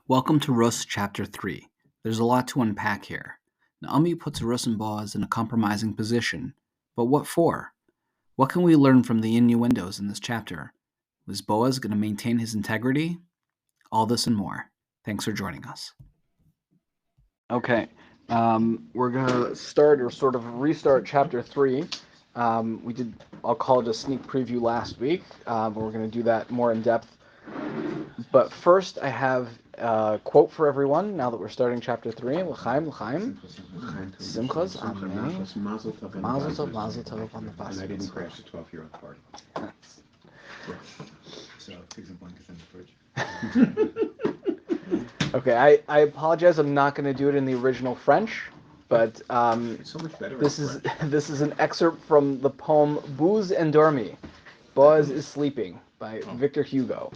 Welcome to Rus Chapter 3. There's a lot to unpack here. Naomi puts Rus and Boaz in a compromising position. But what for? What can we learn from the innuendos in this chapter? Was Boaz going to maintain his integrity? All this and more. Thanks for joining us. Okay, we're gonna start or sort of restart chapter 3. I'll call it a sneak preview last week, but we're gonna do that more in depth. But first, I have a quote for everyone now that we're starting chapter 3. L'chaim, l'chaim. Simchas, amen. Mazel tov on the bus. And I didn't crash the 12-year-old party. So take some blankets in the fridge. Okay, I apologize. I'm not going to do it in the original French, but It's so much better this in is French. this is an excerpt from the poem Rus and Boaz. Boaz is Sleeping by Victor Hugo.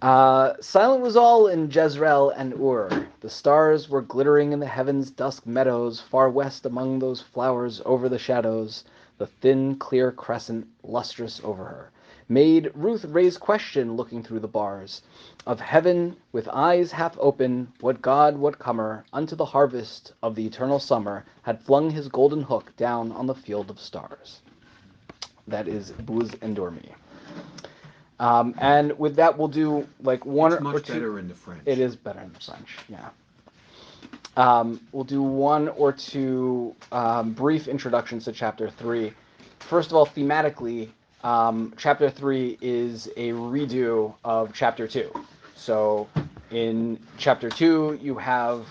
Silent was all in Jezreel and Ur. The stars were glittering in the heaven's dusk meadows, far west among those flowers over the shadows, the thin, clear crescent lustrous over her. Made Ruth raise question, looking through the bars of heaven with eyes half open, what god, what comer, unto the harvest of the eternal summer, had flung his golden hook down on the field of stars. That is Rus and Boaz. And with that, we'll do like one It's or much two. better in the French. It is better in the French, yeah. We'll do one or two brief introductions to Chapter 3. First of all, thematically, Chapter 3 is a redo of Chapter 2. So in Chapter 2, you have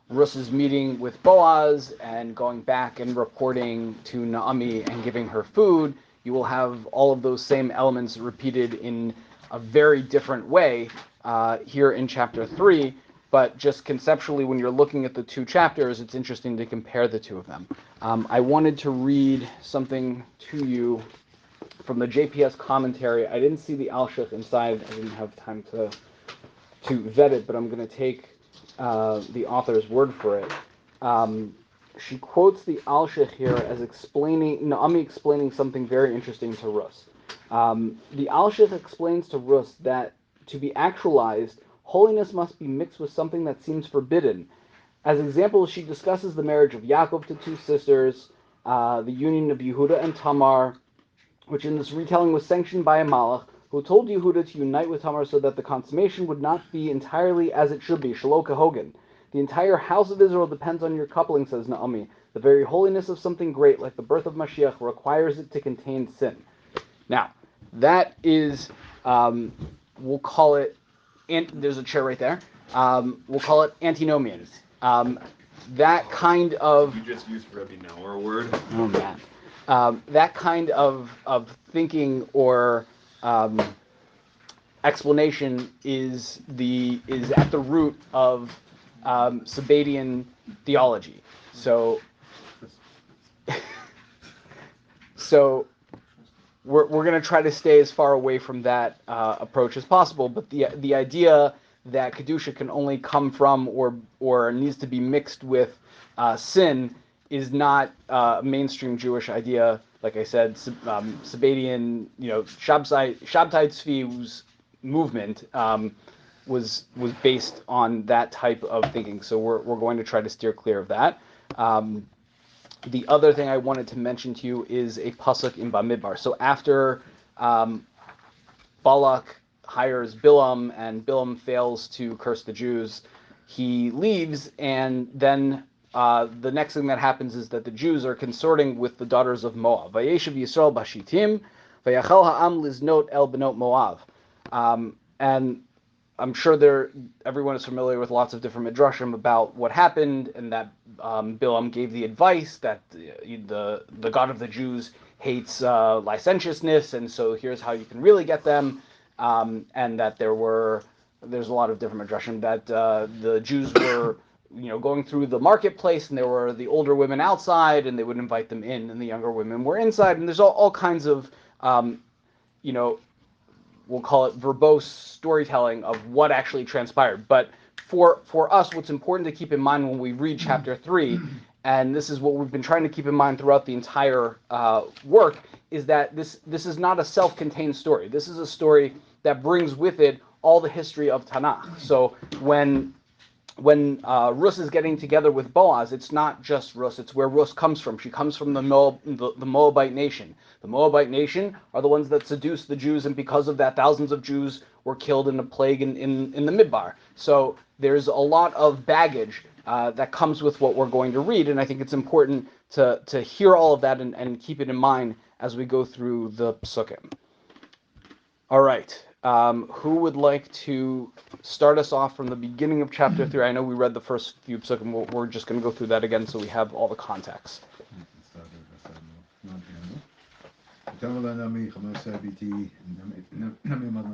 Rus's meeting with Boaz and going back and reporting to Naomi and giving her food. You will have all of those same elements repeated in a very different way here in Chapter 3. But just conceptually, when you're looking at the two chapters, it's interesting to compare the two of them. I wanted to read something to you from the JPS commentary. I didn't see the Alshich inside. I didn't have time to vet it, but I'm going to take the author's word for it. She quotes the Alshich here as Naomi explaining something very interesting to Rus. The Alshich explains to Rus that to be actualized, holiness must be mixed with something that seems forbidden. As example, she discusses the marriage of Yaakov to two sisters, the union of Yehuda and Tamar, which in this retelling was sanctioned by a malach, who told Yehuda to unite with Tamar so that the consummation would not be entirely as it should be, Shelo Kehogan. The entire house of Israel depends on your coupling, says Naomi. The very holiness of something great, like the birth of Mashiach, requires it to contain sin. Now, that is, we'll call it, there's a chair right there, we'll call it antinomians. That kind of... You just used Rebbe Nauer word. Oh, man. That kind of thinking or explanation is at the root of Sabbatian theology. So we're going to try to stay as far away from that approach as possible. But the idea that Kedusha can only come from or needs to be mixed with sin is not a mainstream Jewish idea. Like I said, Sabbatian, Shabtai Tzvi's movement was based on that type of thinking. So we're going to try to steer clear of that. The other thing I wanted to mention to you is a pasuk in Bamidbar. So after Balak hires Bilam and Bilam fails to curse the Jews, he leaves, and then the next thing that happens is that the Jews are consorting with the daughters of Moab. Vayeshev Yisrael bashitim, vayachal ha'am liznot el benot Moab. And I'm sure everyone is familiar with lots of different midrashim about what happened, and that Bilam gave the advice that the God of the Jews hates licentiousness, and so here's how you can really get them. And that there's a lot of different midrashim that the Jews were going through the marketplace, and there were the older women outside, and they would invite them in, and the younger women were inside, and there's all kinds of we'll call it verbose storytelling of what actually transpired. But for us, what's important to keep in mind when we read chapter 3, and this is what we've been trying to keep in mind throughout the entire work, is that this is not a self-contained story. This is a story that brings with it all the history of Tanakh. So when Rus is getting together with Boaz, it's not just Rus, it's where Rus comes from. She comes from the Moabite nation. The Moabite nation are the ones that seduced the Jews, and because of that, thousands of Jews were killed in a plague in the Midbar. So there's a lot of baggage that comes with what we're going to read, and I think it's important to hear all of that and keep it in mind as we go through the Psukim. All right. Who would like to start us off from the beginning of chapter 3? I know we read the first few psukim. We're just going to go through that again so we have all the context.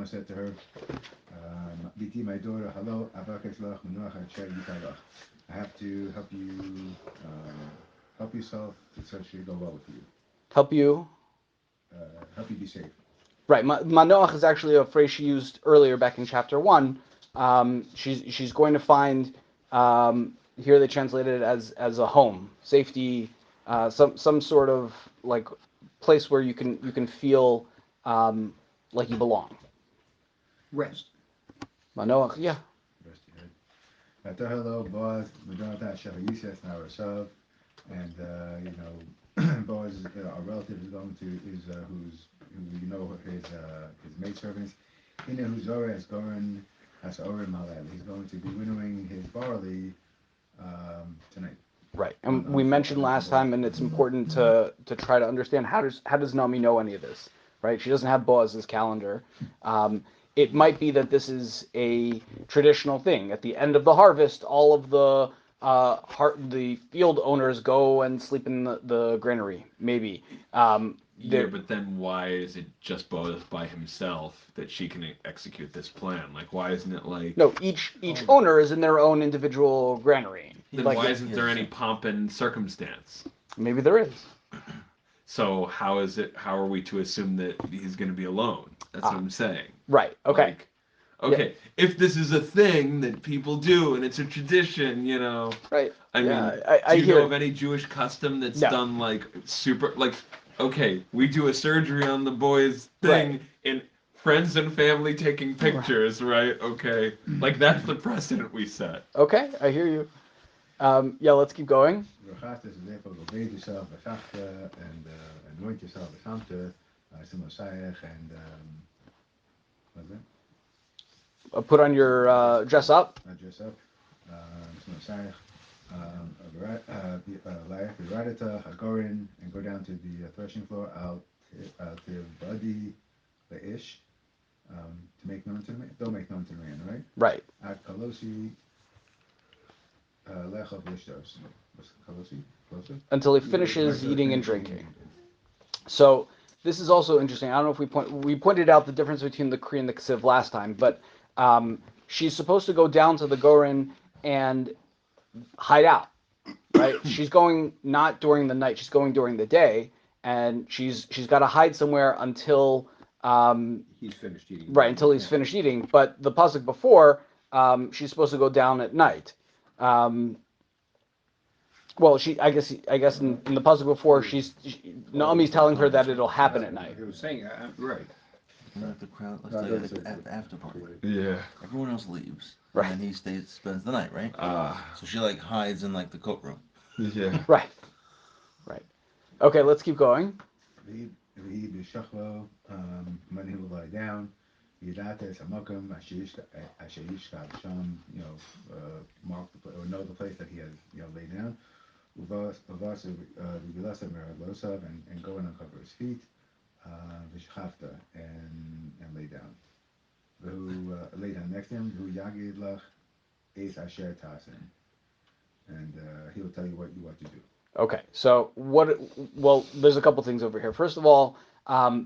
Said to her, "Biti, my daughter, hello, I have to help you help yourself to essentially go well with you. Help you Be safe." Right. Manoach is actually a phrase she used earlier back in chapter 1. She's going to find, here they translated it as a home, safety, some sort of like place where you can feel like you belong. Rest. Manoach, yeah. Rest your head. Hello, Boaz, and Boaz, our relative, is going to who his maidservants. He's going to be winnowing his barley tonight. Right, and we mentioned last time, and it's important to try to understand how does Naomi know any of this, right? She doesn't have Boaz's calendar. It might be that this is a traditional thing. At the end of the harvest, all of the field owners go and sleep in the granary, maybe. Yeah, but then why is it just Boaz by himself that she can execute this plan? Like, why isn't it like... No, each owner is in their own individual granary. Then why isn't there any pomp and circumstance? Maybe there is. So how are we to assume that he's going to be alone? That's what I'm saying. Right, okay. Okay, if this is a thing that people do and it's a tradition, Right. I mean, I do you hear know of any Jewish custom that's No. done like super, like, okay, we do a surgery on the boy's thing Right. and friends and family taking pictures, right? Okay, like that's the precedent we set. Okay, I hear you. Let's keep going. Bathe yourself and anoint yourself with Samte, and what's that? Put on your dress up. Dress up, go in and go down to the threshing floor out to Badi the Ish to make known to the man. Don't make known to the man, right? Right. At Kalosi Lecha Vishtos. What's Kalosi? Closer? Until he finishes eating and drinking. So this is also interesting. I don't know if we pointed out the difference between the Kri and the Ksiv last time, but she's supposed to go down to the Goren and hide out, right? She's going not during the night, she's going during the day, and she's got to hide somewhere until He's finished eating. right, until he's finished eating. But the pasuk before, she's supposed to go down at night. Well, I guess in the pasuk before, Naomi's telling her that it'll happen at night. He was saying, right. Not at the crowd. Let's say at the after party. Yeah. Everyone else leaves, Right. and then he spends the night, right? So she like hides in like the coat room. Yeah. Right. Okay, let's keep going. He when he will lie down. Mark the place or know the place that he has laid down. And go and uncover his feet. And lay down. Who lay down next to him? Who yagid lach es asher tasen, and he will tell you what to do. Okay, so well, there's a couple things over here. First of all,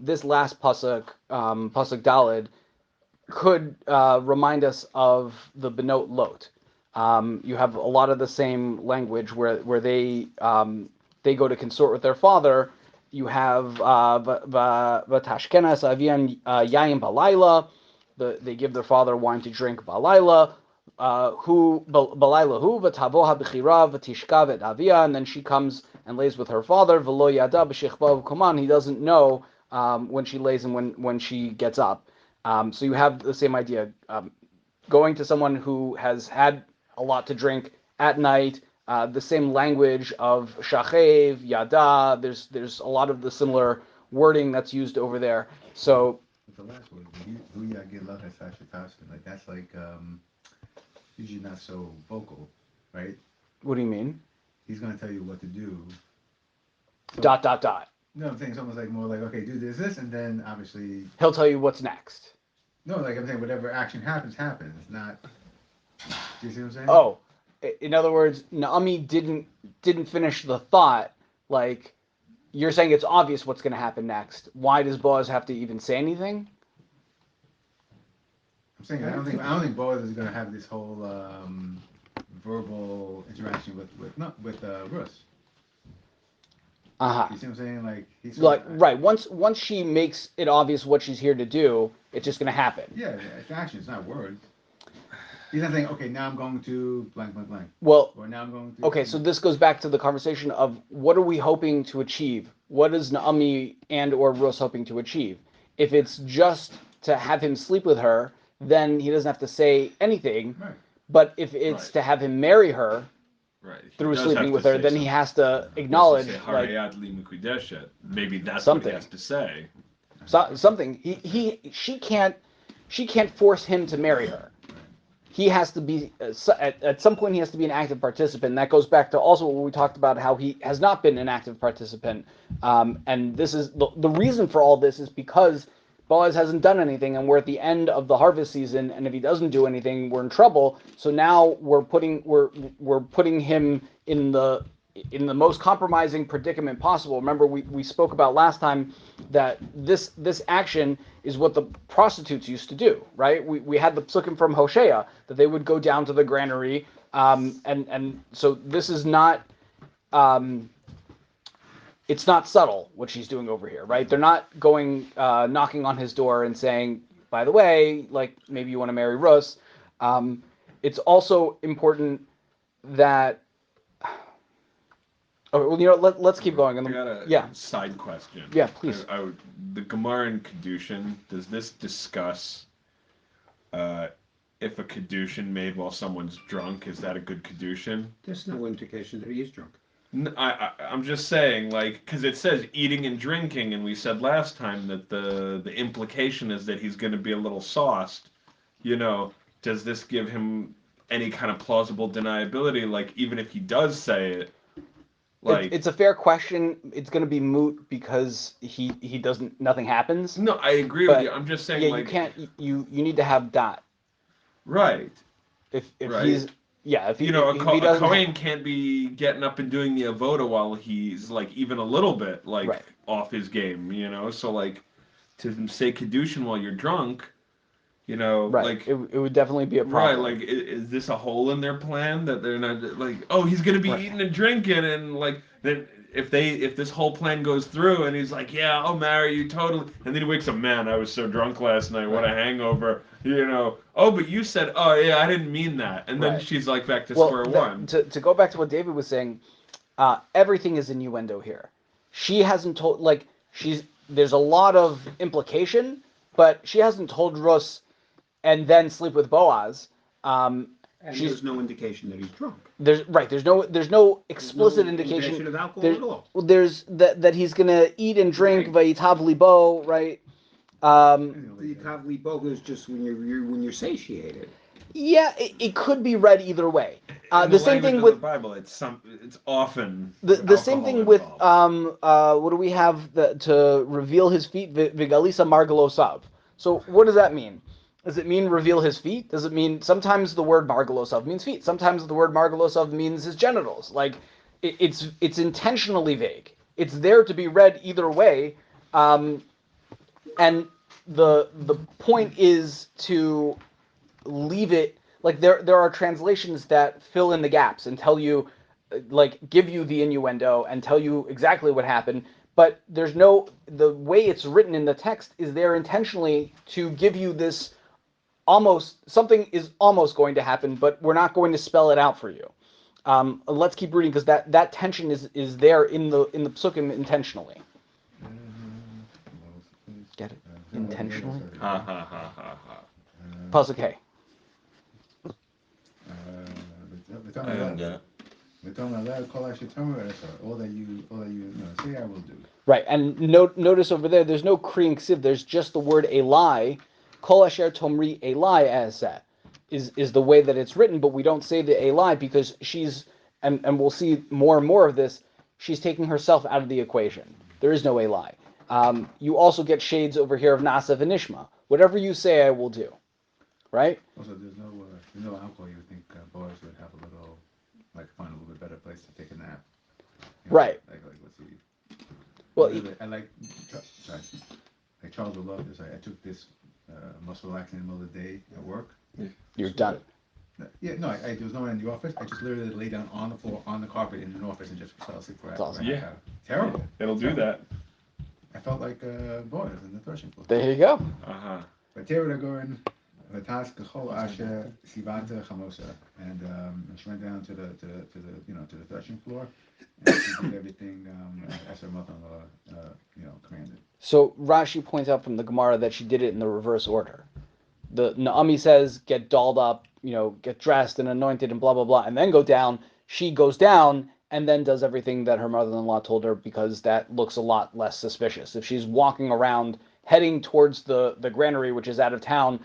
this last pasuk, pasuk Daled, could remind us of the Benot Lot. You have a lot of the same language where they go to consort with their father. You have Vatashkenas Avian Yayin Balayla. They give their father wine to drink Balayla. Who Balayla who Vatavoha Bechira Vatishka Vet Avia, and then she comes and lays with her father. Velo Yada B'Shechba Kuman. He doesn't know when she lays and when she gets up. So you have the same idea. Going to someone who has had a lot to drink at night, the same language of shachev, yada. There's a lot of the similar wording that's used over there. So The last one, who yagid lach es hashatasim, like that's like usually not so vocal, right? what do you mean? He's gonna tell you what to do. So, Dot dot dot. No, I'm saying it's almost like more like, okay, do this, and then obviously He'll tell you what's next. no, like I'm saying whatever action happens, happens. Not. Do you see what I'm saying? Oh, in other words, Naomi didn't finish the thought. Like you're saying, it's obvious what's going to happen next. Why does Boaz have to even say anything? I'm saying I don't think Boaz is gonna have this whole verbal interaction with Rus. Uh-huh. You see what I'm saying? Like he's Like right. Once she makes it obvious what she's here to do, it's just going to happen. Yeah, it's action. It's not words. He's not saying, okay, now I'm going to blank, blank, blank. Well, or now I'm going to. Okay, so this goes back to the conversation of what are we hoping to achieve? What is Naomi and or Rus hoping to achieve? If it's just to have him sleep with her, then he doesn't have to say anything. Right. But if it's to have him marry her through sleeping with her, then he has to acknowledge like maybe that's something. what he has to say. Something. She can't force him to marry her. He has to be at some point. He has to be an active participant. And that goes back to also what we talked about, how he has not been an active participant. And this is the reason for all this is because Boaz hasn't done anything, and we're at the end of the harvest season. And if he doesn't do anything, we're in trouble. So now we're putting him in the most compromising predicament possible. Remember, we spoke about last time that this action is what the prostitutes used to do, right? We had the psukim from Hosea that they would go down to the granary, and so this is not it's not subtle what she's doing over here, right? They're not going knocking on his door and saying, by the way, like maybe you want to marry Rus. It's also important that. Okay, well, let's keep going. I got a side question. Yeah, please. The Gemara in Kedushin, does this discuss if a Kedushin made while someone's drunk, is that a good Kedushin? There's no indication that he is drunk. I'm just saying, like, because it says eating and drinking, and we said last time that the implication is that he's going to be a little sauced. Does this give him any kind of plausible deniability? Like, even if he does say it, like it's a fair question. It's going to be moot because he doesn't. Nothing happens. No, I agree with you. I'm just saying, yeah, like, you can't. You need to have that. Right. If right. he's if he, a doesn't Kohen can't be getting up and doing the avoda while he's like even a little bit like off his game. So like to say kedushin while you're drunk. Like it would definitely be a problem. Right, like is this a hole in their plan that they're not like, oh, he's gonna be eating and drinking, and like then if this whole plan goes through and he's like, yeah, I'll marry you totally, and then he wakes up, man, I was so drunk last night, what a hangover, oh, but you said, oh yeah, I didn't mean that, and then she's like back to square one. To go back to what David was saying, everything is innuendo here. She hasn't told, like, there's a lot of implication, but she hasn't told Rus and then sleep with Boaz. And there's no indication that he's drunk. There's no explicit indication of alcohol at all. There's that he's gonna eat and drink vayitav libo, right? Vayitav libo is just when you're satiated. Yeah, it could be read either way. The same thing with the Bible. It's often the same thing with what do we have to reveal his feet? Vigalisa margalosav. So what does that mean? Does it mean reveal his feet? Does it mean sometimes the word margalosav means feet? Sometimes the word margalosav means his genitals. Like it's intentionally vague. It's there to be read either way, and the point is to leave it like there are translations that fill in the gaps and tell you, like, give you the innuendo and tell you exactly what happened. But the way it's written in the text is there intentionally to give you this something is almost going to happen, but we're not going to spell it out for you. Let's keep reading because that tension is there in the psukim intentionally. Get it? Intentionally? Ha ha ha ha ha. Pasuk Hey. I don't get it. All that you say, I will do. Right, and notice over there, there's no Kriyan Ksiv, there's just the word Eli. Kol Asher Tomri Eli as that is the way that it's written, but we don't say the Eli because she's, and we'll see more and more of this, she's taking herself out of the equation. There is no Eli. You also get shades over here of Nasa Vinishma. Whatever you say, I will do. Right? Also, there's no alcohol. You would think Boaz would have a little, find a little bit better place to take a nap. Right. Let's see. Well, I like, sorry, like Charles would love this. I took this muscle relaxing in the middle of the day at work. You're done. Yeah, no, there was no one in the office. I just literally lay down on the floor, on the carpet in an office and just fell asleep for awesome. a half hour. Terrible. It'll do that. I felt like Boaz in the threshing floor. There you go. But Terra Gorin, the task Chol Asher Sivata Chamosa, and she went down to the threshing floor, and she did everything as her mother-in-law commanded. So Rashi points out from the Gemara that she did it in the reverse order. The Naomi says, get dolled up, get dressed and anointed and blah, blah, blah, and then go down. She goes down and then does everything that her mother-in-law told her because that looks a lot less suspicious. If she's walking around heading towards the granary, which is out of town,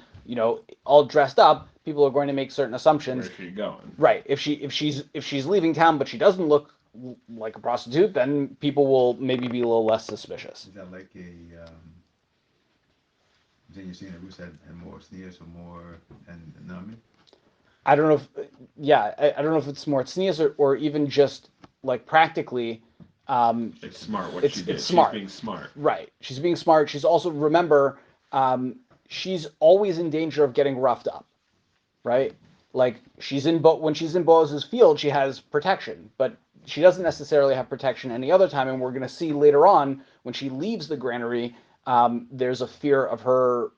all dressed up, people are going to make certain assumptions. Where's she going? Right. If she's leaving town but she doesn't look like a prostitute, then people will maybe be a little less suspicious. Is that like then you're saying that Rus had more sneers or more and Naomi? I don't know if, I don't know if it's more tznius or even just like practically. It's smart what she did. It's smart. She's being smart. Right. She's being smart. She's also, remember, she's always in danger of getting roughed up. Right? Like when she's in Boaz's field, she has protection, but she doesn't necessarily have protection any other time. And we're going to see later on when she leaves the granary, there's a fear of her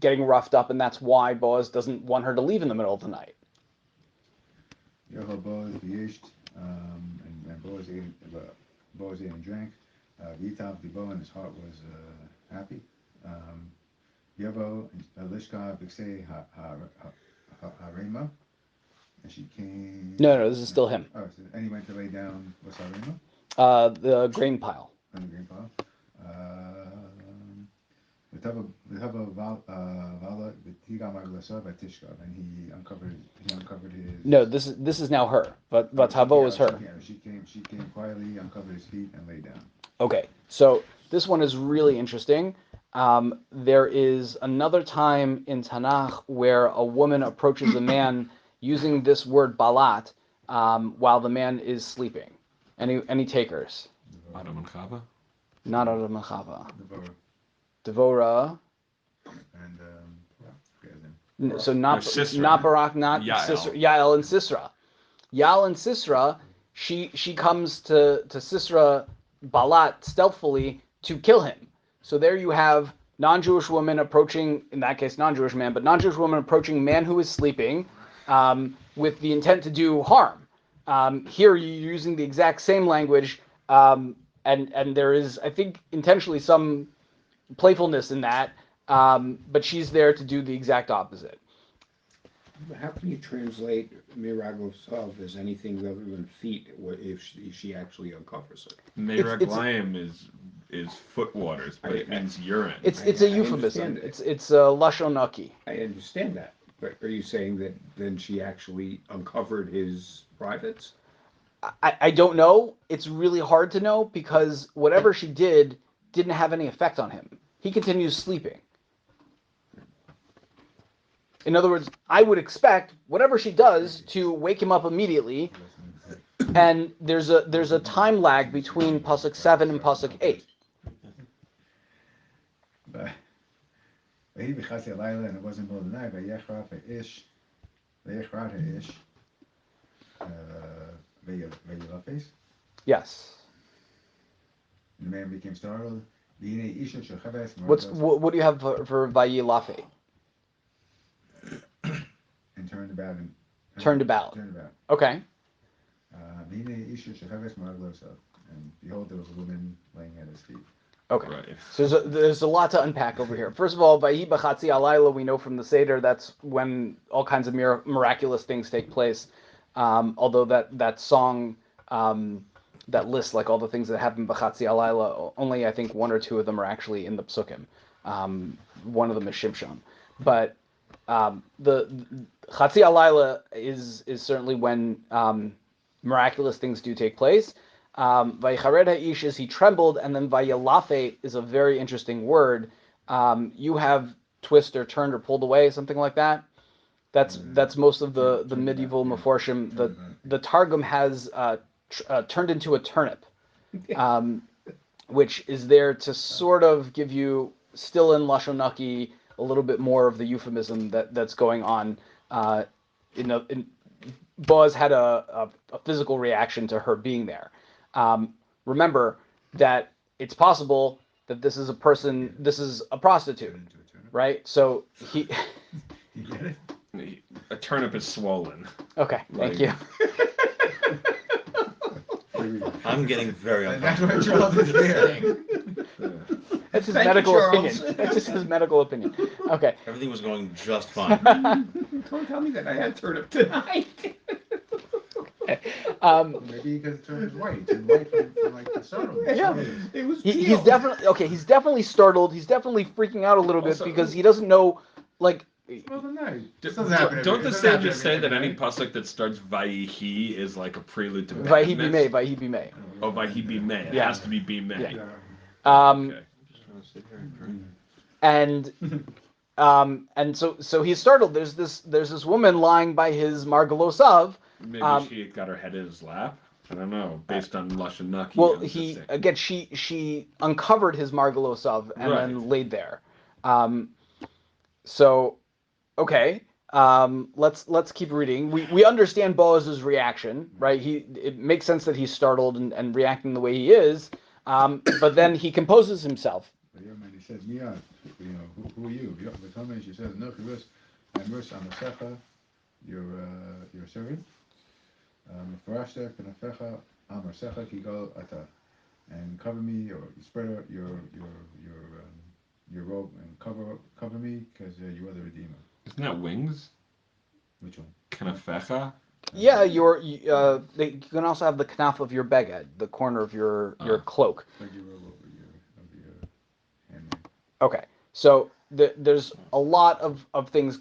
getting roughed up, and that's why Boaz doesn't want her to leave in the middle of the night. Boaz v'yisht, and Boaz ate and drank. V'yitav libo, and his heart was happy. Yavo lishka b'ksei harema, and she came. No, this is still him. Oh, and he went to lay down. What's harema? The grain pile. On the grain pile. And he uncovered his. No, this is now her, but Tavo is her. She came quietly, uncovered his feet, and lay down. Okay, so this one is really interesting. There is another time in Tanakh where a woman approaches a man using this word balat while the man is sleeping. Any takers? Adam and Chava? Not Adam and Chava. Devorah. Devora. And So not Barak, not Yael. Sisera, Yael and Sisera. Yael and Sisera, she comes to Sisera Balat stealthily to kill him. So there you have non-Jewish woman approaching, in that case non-Jewish man, but non-Jewish woman approaching man who is sleeping with the intent to do harm. Here you're using the exact same language, and there is, I think, intentionally some playfulness in that, but she's there to do the exact opposite. How can you translate Miragov Sov as anything other than feet if she actually uncovers it? Meraglayim is foot waters, but it means urine. It's a euphemism. It's a lashon naki. I understand that, but are you saying that then she actually uncovered his privates? I don't know. It's really hard to know because whatever she did didn't have any effect on him. He continues sleeping. In other words, I would expect whatever she does to wake him up immediately, and there's a time lag between pasuk 7 and pasuk 8. But he b'chas Layla, and it wasn't middle of the night. Vayechrat ha'ish, vayilafes. Yes. The man became startled. What do you have for vayilafe? And turned about. Turned about. Okay. And behold, there was a woman laying at his feet. Okay. Right. So there's a lot to unpack over here. First of all, Vayi b'chatzi alayla, we know from the Seder that's when all kinds of miraculous things take place. Although that song that lists like all the things that happen b'chatzi alayla, only I think one or two of them are actually in the psukim. One of them is Shimshon. But the chatzi alayla is certainly when miraculous things do take place. Vayichared ha'ish is he trembled, and then vayalafe is a very interesting word. You have twist or turned or pulled away, something like that. That's most of the medieval meforshim. The Targum has turned into a turnip, which is there to sort of give you still in Lashon Naki a little bit more of the euphemism that's going on. Boaz had a physical reaction to her being there. Remember that it's possible that this is a person, this is a prostitute, right? So he. You get it? A turnip is swollen. Okay, thank you. I'm getting very That's why uncomfortable. Charles is there. That's his Thank you, medical Charles. opinion. That's just his medical opinion. Okay. Everything was going just fine. Don't tell me that I had turnip tonight. Maybe because the turnip is white. It's white from like the sun. Yeah. It was He's peeled. definitely okay. He's definitely startled. He's definitely freaking out a little bit Also- because he doesn't know, like. Well, then no. Don't Don't the sages say that any pasuk that starts Vayihi is like a prelude to Vahi badness? Vahi Bimei. Oh, Vahi Bimei. It Yeah. has to be Bimei. Yeah. Okay. And so he's startled. There's this woman lying by his margalosav. Maybe she got her head in his lap. I don't know. Based on Lashon Naki. Well, I'm just saying. again she uncovered his margalosav and then Right. laid there. So okay. Let's keep reading. We understand Boaz's reaction, right? It makes sense that he's startled and reacting the way he is. But then he composes himself. Yeah, man, he says, Mia, who are you? She says, no, Rus, I'm Rus, I'm a Secha, your servant. Farashta, Kanafecha, I'm a Secha, Kigal, Ata. And cover me, or spread out your robe and cover me, because you are the Redeemer. Isn't that wings? Which one? Kanafecha? Yeah, you can also have the knaf of your beged, the corner of your cloak. Like your robe over your handmaid. Okay, so there's a lot of things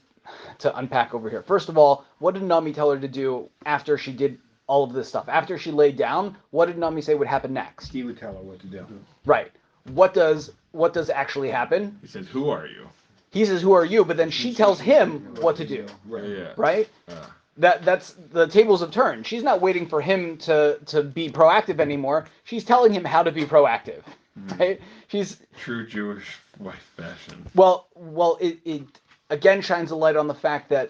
to unpack over here. First of all, what did Naomi tell her to do after she did all of this stuff? After she laid down, what did Naomi say would happen next? He would tell her what to do. Right. What does actually happen? He says, "Who are you?" He says, "Who are you?" But then she tells him what to do. Right. Yeah. Right? That's the tables have turned. She's not waiting for him to be proactive anymore. She's telling him how to be proactive. Right? She's True Jewish wife fashion. well it again shines a light on the fact that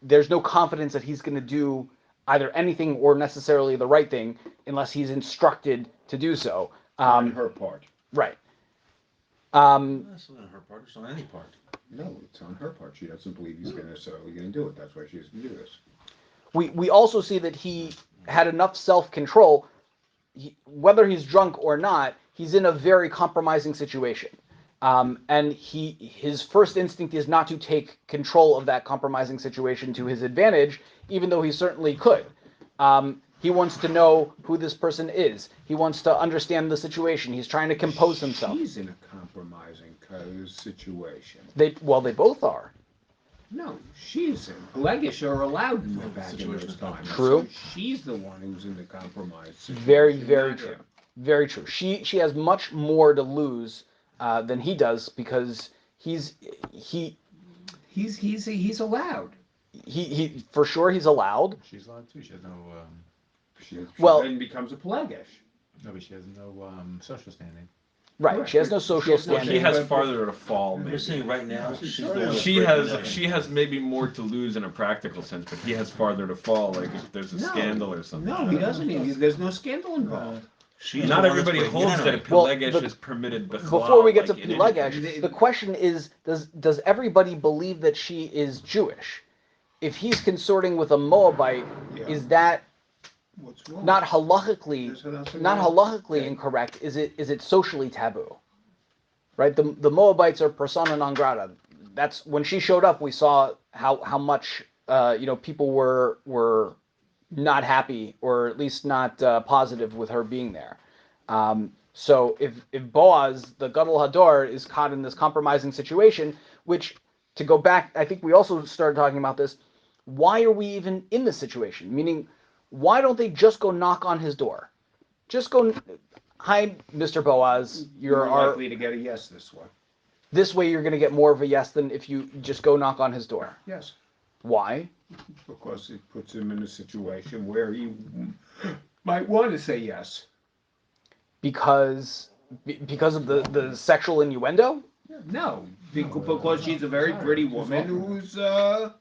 there's no confidence that he's going to do either anything or necessarily the right thing unless he's instructed to do so. On her part. Right. That's not on her part. It's on any part. No, it's on her part. She doesn't believe he's going to do it. That's why she doesn't do this. We also see that he had enough self-control. Whether he's drunk or not, he's in a very compromising situation. And his first instinct is not to take control of that compromising situation to his advantage, even though he certainly could. He wants to know who this person is. He wants to understand the situation. He's trying to compose himself. She's in a compromising situation. They both are. No, she's in. Legish are allowed to go back in those times. True. So she's the one who's in the compromise situation. Very, very not true. him. Very true. She has much more to lose than he does because he's allowed. he for sure he's allowed. She's allowed too. She has no. She Well- then becomes a Plegish. No, but she has no social standing. Right. Correct. She has no social She has no- Well, standing. she has farther to fall. We're Maybe. saying right now, she's the one that's She breaking has down. she has maybe more to lose in a practical sense, but he has farther to fall. Like if there's a No. scandal or something. No, he doesn't. There's no scandal involved. She's the Not one that's everybody breaking holds in that on a it. Well, Pelegesh the- is permitted Before we get to like in anything. Pelegesh, the question is, does everybody believe that she is Jewish? If he's consorting with a Moabite, Yeah. is that What's wrong? not halachically That's what I'm saying. not halachically Okay. incorrect? Is it socially taboo? right? The Moabites are persona non grata. That's when she showed up. We saw how much people were not happy, or at least not positive with her being there. So if Boaz, the Gadol Hador, is caught in this compromising situation, which, to go back, I think we also started talking about this. Why are we even in this situation? Meaning, why don't they just go knock on his door? Just go, hi, Mr. Boaz. You're likely to get a yes this way. This way you're going to get more of a yes than if you just go knock on his door. Yes. Why? Because it puts him in a situation where he might want to say yes. Because of the sexual innuendo? No, because she's a very pretty woman who's there.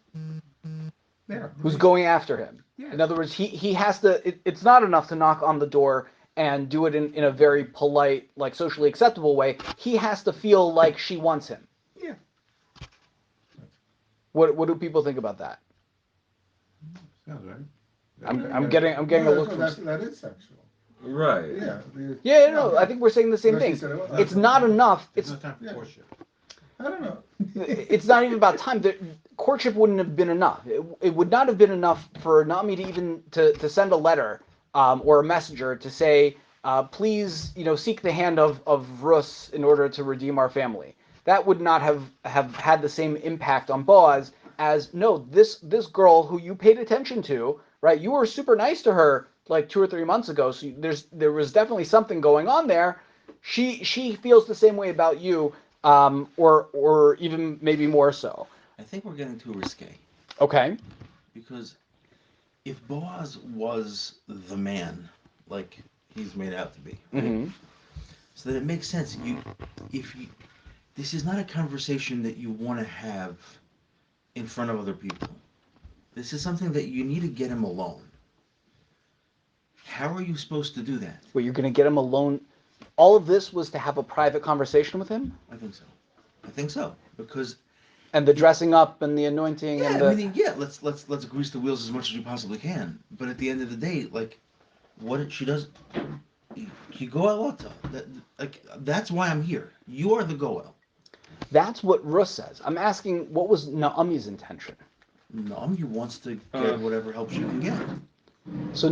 Who's going after him. Yes. In other words, he has to, it's not enough to knock on the door and do it in a very polite, like socially acceptable way. He has to feel like she wants him. Yeah. What do people think about that? Sounds right. I'm getting a look from... That is sexual. Right. Yeah. Yeah, no, I think we're saying the same thing. It's not enough. It's no time for courtship. I don't know. It's not even about time. Courtship wouldn't have been enough. It would not have been enough for Naomi to even to send a letter or a messenger to say, please, seek the hand of Rus in order to redeem our family. That would not have had the same impact on Boaz as, no, this girl who you paid attention to, right? You were super nice to her like 2 or 3 months ago. So there was definitely something going on there. She feels the same way about you, or even maybe more so. I think we're getting too risque. Okay. Because if Boaz was the man, like he's made out to be, right? Mm-hmm. So that it makes sense. This is not a conversation that you want to have in front of other people. This is something that you need to get him alone. How are you supposed to do that? Well, you're going to get him alone. All of this was to have a private conversation with him? I think so. Because and the dressing up and the anointing and the... let's grease the wheels as much as you possibly can. But at the end of the day, like, what she does, you go out. That's why I'm here. You are the goel. That's what Rus says. I'm asking, what was Naomi's intention? Naomi wants to get whatever help she can get. So,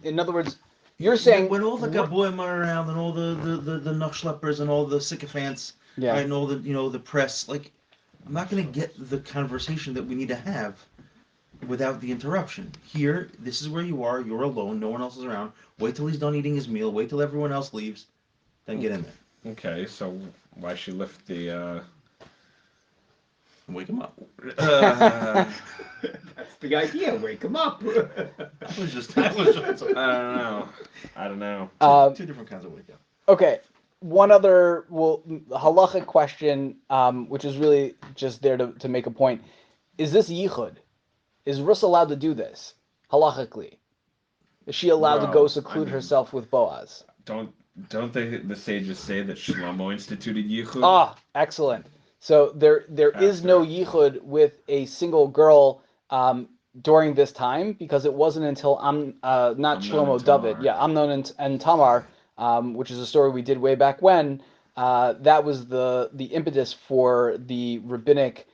in other words, you're saying... When all the gaboim are around and all the nachschleppers and all the sycophants, right, and all the press, like, I'm not going to get the conversation that we need to have without the interruption. Here, this is where you are. You're alone. No one else is around. Wait till he's done eating his meal. Wait till everyone else leaves. Then get in there. Okay, so why she lift the... Wake him up. That's the idea. Wake him up. I was just I don't know. Two different kinds of wake up. Okay. One other halachic question, which is really just there to make a point. Is this yichud? Is Rus allowed to do this halachically? Is she allowed to go seclude herself with Boaz? Don't the sages say that Shlomo instituted yichud? Ah, excellent. So there is no yichud with a single girl during this time, because it wasn't until not Shlomo, David, Amnon and Tamar, which is a story we did way back when. That was the impetus for the rabbinic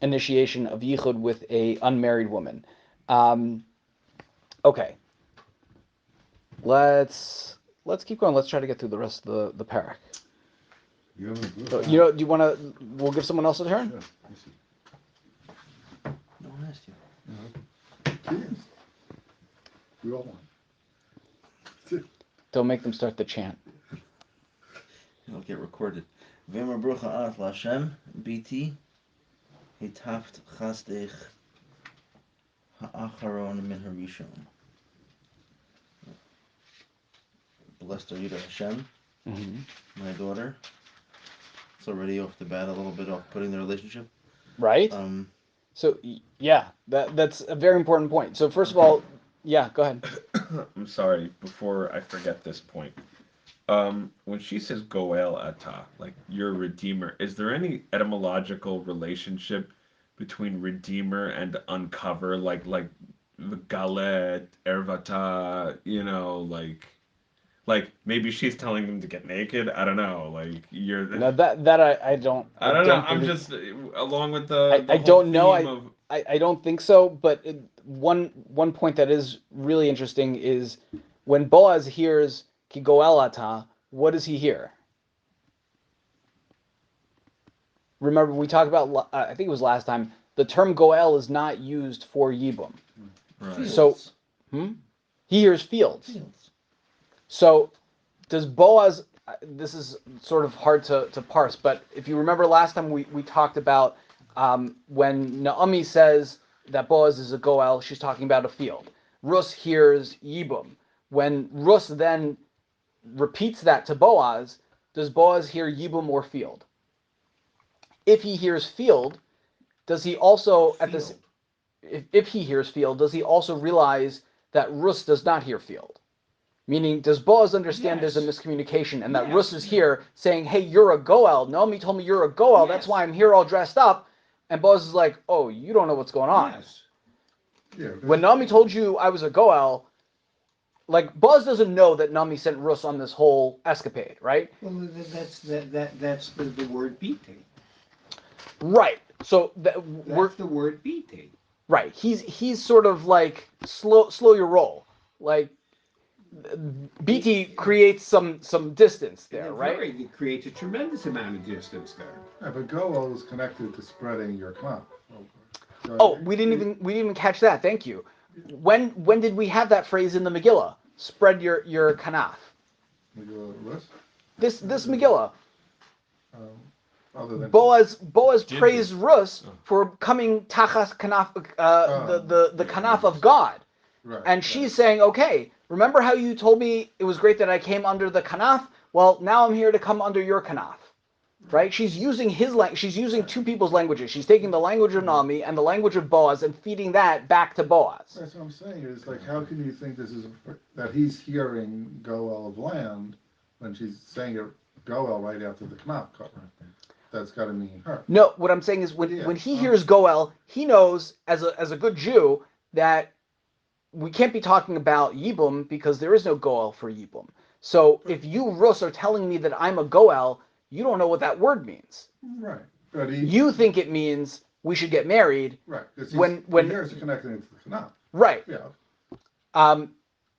initiation of yichud with a unmarried woman. Okay, let's keep going. Let's try to get through the rest of the parak. So, do you want to? We'll give someone else a turn. Sure. No one asked you. We all want. Don't make them start the chant. It'll get recorded. V'emer brucha at l'Hashem biti hitaft chasdech ha'acharon min harishon. Blessed are you to Hashem, my daughter. It's already off the bat a little bit off-putting the relationship. Right? So, yeah, that's a very important point. So, first of all, yeah, go ahead. I'm sorry, before I forget this point. When she says Goel Ata, like your redeemer, is there any etymological relationship between redeemer and uncover, like the Galet, Ervata, like Like maybe she's telling them to get naked. I don't know. Like you're. No, that I don't. I don't know. I'm believe, just along with the I whole don't know. theme of. I don't think so. But one point that is really interesting is when Boaz hears ki goel ata, what does he hear? Remember, we talked about, I think it was last time, the term goel is not used for yibum. Right. So, he hears fields. So, does Boaz, this is sort of hard to parse, but if you remember last time we talked about when Naomi says that Boaz is a goel, she's talking about a field. Rus hears yibum. When Rus then repeats that to Boaz, does Boaz hear yibum or field? If he hears field, does he also at this? If he hears field, does he also realize that Rus does not hear field? Meaning, does Boaz understand there's a miscommunication and that Rus is here saying, "Hey, you're a goel. Naomi told me you're a goel. That's why I'm here all dressed up." And Boaz is like, "Oh, you don't know what's going on." Yes. Yeah, When Naomi told you I was a goel, like Boaz doesn't know that Naomi sent Rus on this whole escapade, right? Well, that's the word beating. Right. So That's the word beating. right. He's sort of like slow your roll. Like BT creates some distance there, right? It creates a tremendous amount of distance there. Yeah, but goel is connected to spreading your knot. So Oh, we didn't even catch that. Thank you. When did we have that phrase in the Megillah? Spread your kanaf. This Megillah. Other than Boaz Did praised we? Rus for coming tachas kanaf, the kanaf of God. Right, And she's saying, okay, remember how you told me it was great that I came under the kanaf? Well, now I'm here to come under your kanaf. Right? She's using she's using two people's languages. She's taking the language of Naomi and the language of Boaz and feeding that back to Boaz. That's what I'm saying. Is like, how can you think this is that he's hearing goel of land when she's saying it goel right after the knot cover? That's got to mean her. No, what I'm saying is when he hears goel, he knows as a good Jew that we can't be talking about yibum because there is no goel for yibum. So if you Rus are telling me that I'm a goel, you don't know what that word means. Right. But You think it means we should get married. Right. When he hears it connecting it to the knot. Right. Yeah.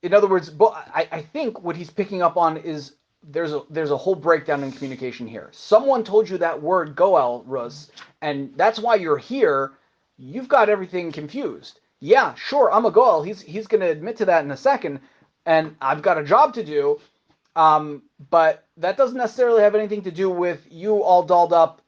In other words, I think what he's picking up on is there's a whole breakdown in communication here. Someone told you that word goel, Rus, and that's why you're here. You've got everything confused. Yeah, sure, I'm a goel. He's going to admit to that in a second, and I've got a job to do. But that doesn't necessarily have anything to do with you all dolled up,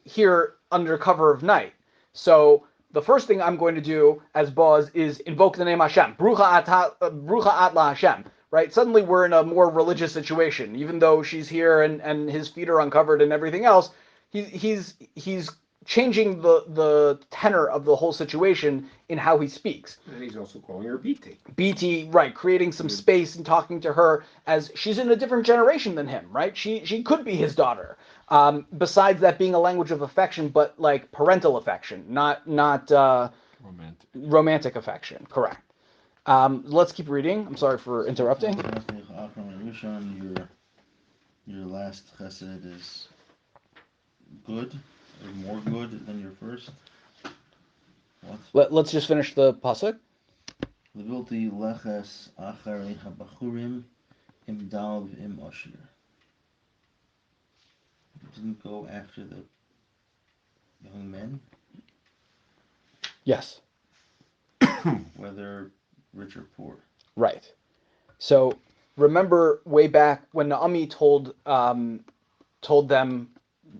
here under cover of night. So the first thing I'm going to do as Boaz is invoke the name Hashem. Brucha atla Hashem. Right? Suddenly we're in a more religious situation. Even though she's here and his feet are uncovered and everything else, he's changing the tenor of the whole situation in how he speaks. And he's also calling her BT. BT, right, creating some space and talking to her as she's in a different generation than him, right? She could be his daughter. Besides that being a language of affection, but like parental affection, not romantic affection. Correct. Let's keep reading. I'm sorry for interrupting. Your last chesed is good, or more good than your first. What? Let's just finish the pasuk. Levilti leches acharei habachurim im dal im oshir. Didn't go after the young men. Yes. Whether rich or poor. Right. So remember way back when Naomi told them,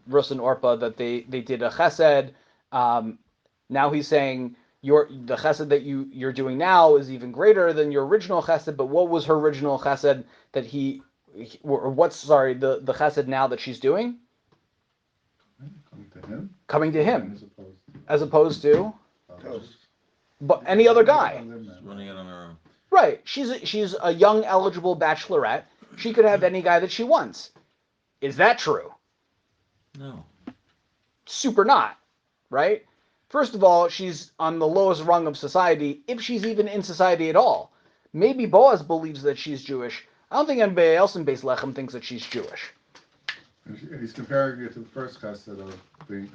Rus and Orpah, that they did a chesed. Now he's saying the chesed that you're doing now is even greater than your original chesed. But what was her original chesed that the chesed now that she's doing? Coming to him. As opposed to but any other guy. Running it on her own. Right. She's a young eligible bachelorette. She could have any guy that she wants. Is that true? No. Super not. Right? First of all, she's on the lowest rung of society, if she's even in society at all. Maybe Boaz believes that she's Jewish. I don't think anybody else in Beis Lechem thinks that she's Jewish. And he's comparing it to the first chesed of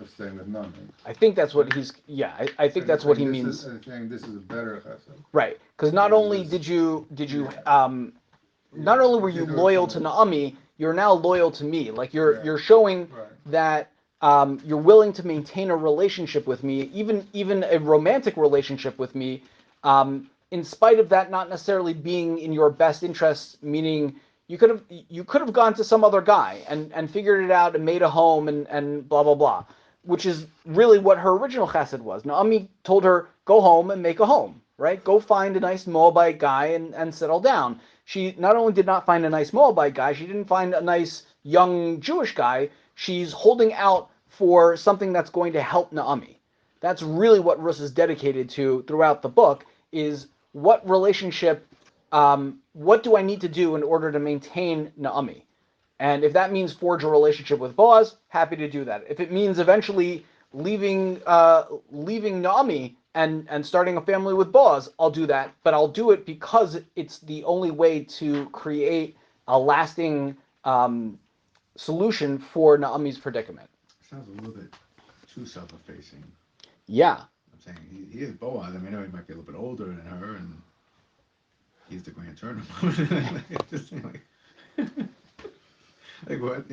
staying with Naomi. I think that's what he's. Yeah, I think that's what he means. Saying this is a better chesed. Right, because not only did you not only were you loyal to Naomi, you're now loyal to me. Like you're showing that you're willing to maintain a relationship with me, even a romantic relationship with me, in spite of that not necessarily being in your best interest. Meaning you could have gone to some other guy and figured it out and made a home and blah blah blah, which is really what her original chesed was. Naomi told her, go home and make a home, right? Go find a nice Moabite guy and settle down. She not only did not find a nice Moabite guy, she didn't find a nice young Jewish guy. She's holding out for something that's going to help Naomi. That's really what Rus is dedicated to throughout the book, is what relationship, what do I need to do in order to maintain Naomi? And if that means forge a relationship with Boaz, happy to do that. If it means eventually leaving Naomi and starting a family with Boaz, I'll do that. But I'll do it because it's the only way to create a lasting solution for Naomi's predicament. Sounds a little bit too self-effacing. Yeah. I'm saying he is Boaz. I mean, I know he might be a little bit older than her, and he's the grandson. Like what,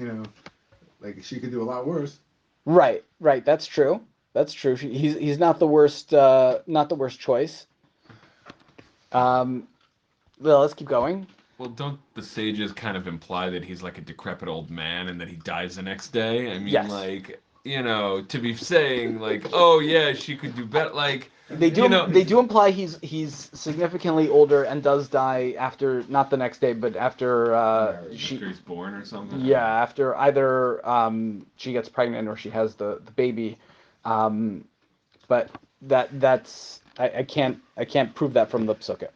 like she could do a lot worse. Right. That's true. He's not the worst choice. Well, let's keep going. Well, don't the sages kind of imply that he's like a decrepit old man and that he dies the next day? I mean, yes. Like, to be saying like, oh yeah, she could do better. Like they do imply he's significantly older and does die after, not the next day, but after she's born or something. Yeah, after either she gets pregnant or she has the baby. But that's I can't prove that from the psukkah.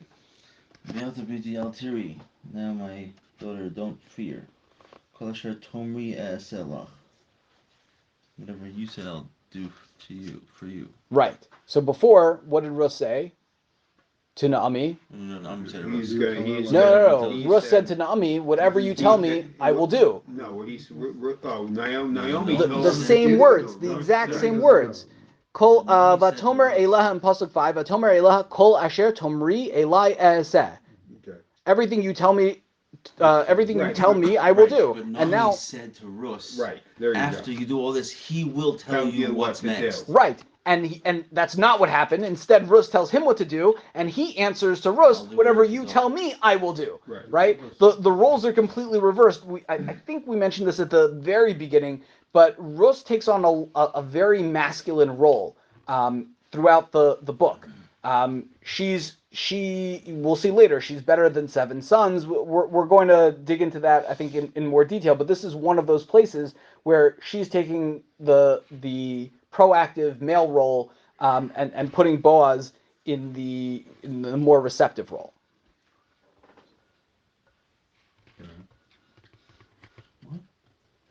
Now my daughter, don't fear. Whatever you said, I'll do for you. Right. So before, what did Rus say to Naomi? No, Naomi said No. Rus said to Naomi, whatever you tell me, I will do. No, Naomi. The same words, the exact same words. Kol vatomer elaha in pasuk 5. Vatomer elaha kol asher tomri elai eseh. Everything you tell me, you tell me, I will do. But and now said to Rus, right there after you do all this, he will tell you what's next. Right. And that's not what happened. Instead, Rus tells him what to do, and he answers to Rus, whatever you tell me, I will do. Right? The roles are completely reversed. I think we mentioned this at the very beginning, but Rus takes on a very masculine role throughout the book. We'll see later, she's better than 7 sons. We're going to dig into that, I think, in more detail, but this is one of those places where she's taking the proactive male role and putting Boaz in the more receptive role.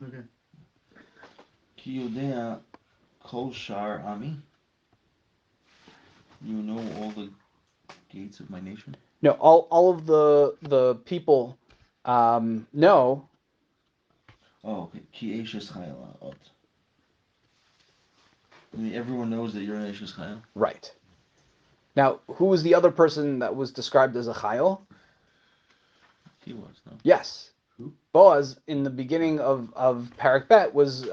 Okay. Kiyodea kol shar ami. You know all the gates of my nation? No, all of the people know. Oh, okay. Ki eshes chayla ot. I mean, everyone knows that you're an eshes chayil. Right. Now, who was the other person that was described as a chayil? He was, no? Yes. Who? Boaz, in the beginning of Parak Bet, was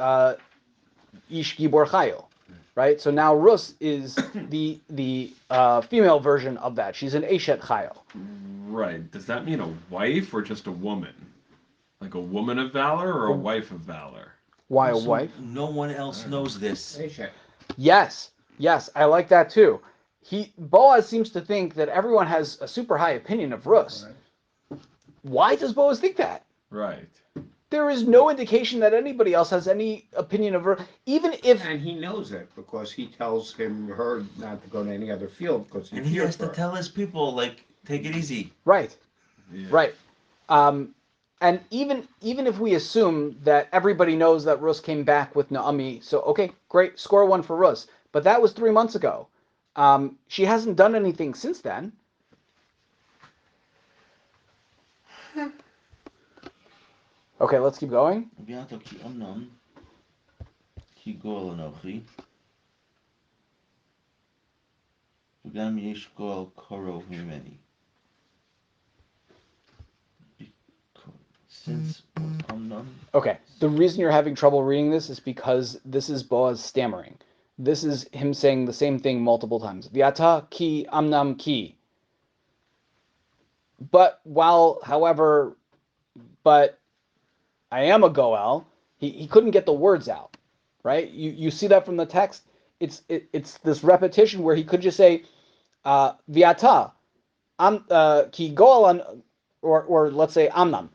Ish Gibor Chayil. Right? So now Rus is the female version of that. She's an Eshet Chayil. Right. Does that mean a wife or just a woman? Like a woman of valor or a wife of valor? Why a wife? No one else knows this. Yes, I like that too. Boaz seems to think that everyone has a super high opinion of Rus. Right. Why does Boaz think that? Right. There is no indication that anybody else has any opinion of her, even if. And he knows it because he tells her not to go to any other field because he has to tell his people, like, take it easy. Right. Yeah. Right. And even if we assume that everybody knows that Rus came back with Naomi, so okay, great, score 1 for Rus. But that was 3 months ago. She hasn't done anything since then. Okay, let's keep going. Viato ki amnon, ki gol anochi, v'gam yesh gol karov mimeni. Since Amnon. Okay, the reason you're having trouble reading this is because this is Boaz stammering. This is him saying the same thing multiple times. Viata ki amnam ki. But I am a goel. He couldn't get the words out, right? You see that from the text. It's this repetition where he could just say viata ki goel or let's say amnam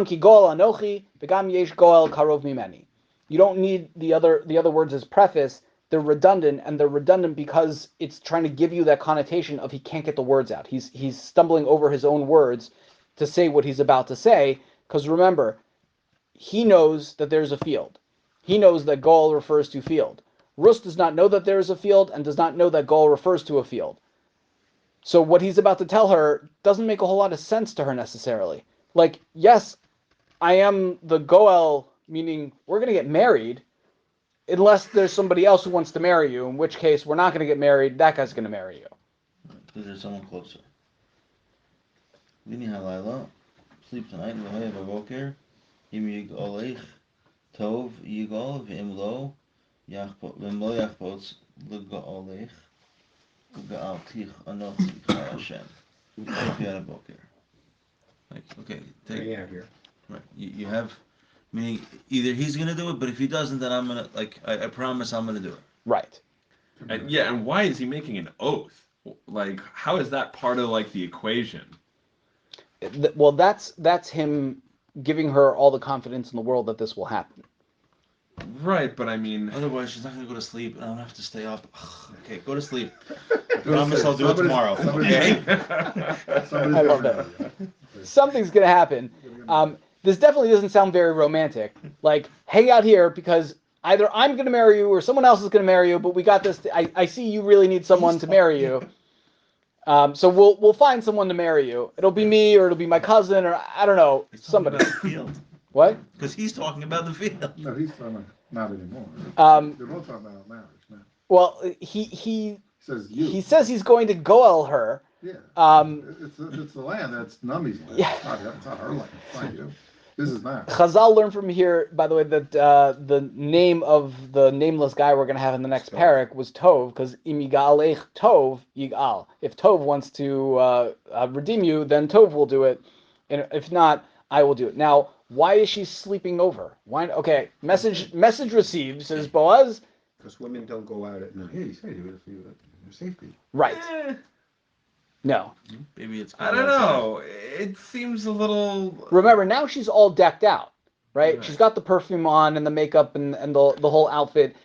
ki goel anochi v'gam yesh goel karov mimeni. You don't need the other words as preface. They're redundant, and they're redundant because it's trying to give you that connotation of he can't get the words out. He's stumbling over his own words to say what he's about to say. Because remember, he knows that there's a field. He knows that goal refers to field. Rus does not know that there is a field and does not know that goal refers to a field. So what he's about to tell her doesn't make a whole lot of sense to her necessarily. Like, yes, I am the goel, meaning we're going to get married, unless there's somebody else who wants to marry you, in which case we're not going to get married, that guy's going to marry you. Because there's someone closer. Vini halayla, sleep tonight, v'hoya b'boker, im yigolech, tov yigol, v'im lo yachpotz l'golech, v'ga'altich anochi chai Hashem. V'yad boker. Like, okay, take Yeah, here. right. You have, meaning either he's gonna do it, but if he doesn't, then I'm gonna I promise I'm gonna do it. Right. And why is he making an oath? Like, how is that part of like the equation? Well, that's him giving her all the confidence in the world that this will happen. Right, but I mean, Otherwise, she's not gonna go to sleep, and I'm gonna have to stay up. Okay, go to sleep. I promise I'll do it tomorrow. Okay. I love that. Something's gonna happen. This definitely doesn't sound very romantic. Like, hang out here because either I'm gonna marry you or someone else is gonna marry you. But we got this. I see you really need someone to marry you. So we'll find someone to marry you. It'll be me or it'll be my cousin or I don't know, somebody. About the field. What? Because he's talking about the field. No, he's talking not anymore. They're both talking about marriage now. Well, he Says you. he says he's going to goel her. Yeah. It's the land that's Naomi's land. Yeah. It's not her land. It's not you. This is not. Chazal learned from here, by the way, that the name of the nameless guy we're going to have in the next parak was Tov, because im yigalech Tov yigal. If Tov wants to redeem you, then Tov will do it, and if not, I will do it. Now, why is she sleeping over? Why? Okay, message received, says Boaz. Because women don't go out at night. Yeah, you said you would for your safety. Right. eh, No. Maybe it's. I don't know. It seems a little. Remember, now she's all decked out, right? Right. She's got the perfume on and the makeup and the whole outfit,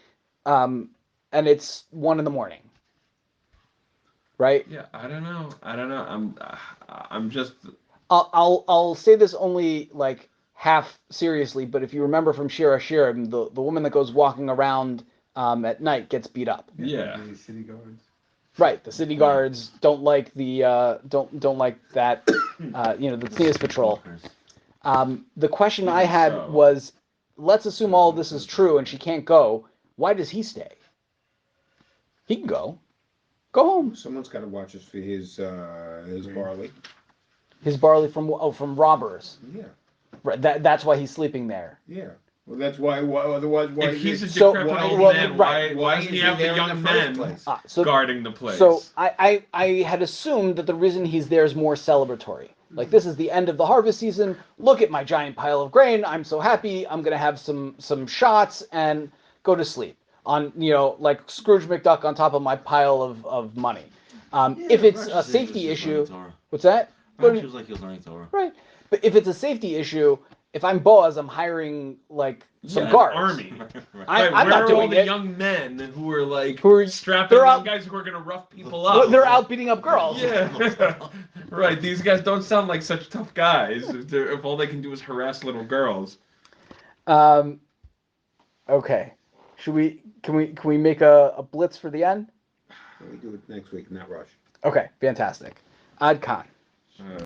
and it's 1 a.m, right? Yeah, I don't know. I'm just. I'll say this only like half seriously, but if you remember from Shira Shirim, the woman that goes walking around at night gets beat up. Yeah. The city guards. Right, the city guards don't like the don't like that the Tznius patrol. The question I had So. was, let's assume all of this is true and she can't go. Why does he stay? He can go. Go home. Someone's got to watch us for his barley. His barley from robbers. Yeah. Right, that's why he's sleeping there. Yeah. Well, that's why. Otherwise, why? If he's a So- decrepit why- old well, man, right. why doesn't he have the there in young the first men place? So guarding the place? So I had assumed that the reason he's there is more celebratory. Like, this is the end of the harvest season. Look at my giant pile of grain. I'm so happy. I'm gonna have some shots and go to sleep on like Scrooge McDuck on top of my pile of money. If it's a safety issue, what's that? Perhaps he was like he was learning Torah. Right. But if it's a safety issue, if I'm Boaz, I'm hiring like some Yeah, guards. An army. I'm Where not are doing all the it. young men who are like Who are- strapping they're young out- guys who are gonna rough people Well, up? they're out beating up girls. Yeah. Right. These guys don't sound like such tough guys. If all they can do is harass little girls. Okay. Can we make a blitz for the end? We do it next week, not rush. Okay, fantastic. Ad Khan.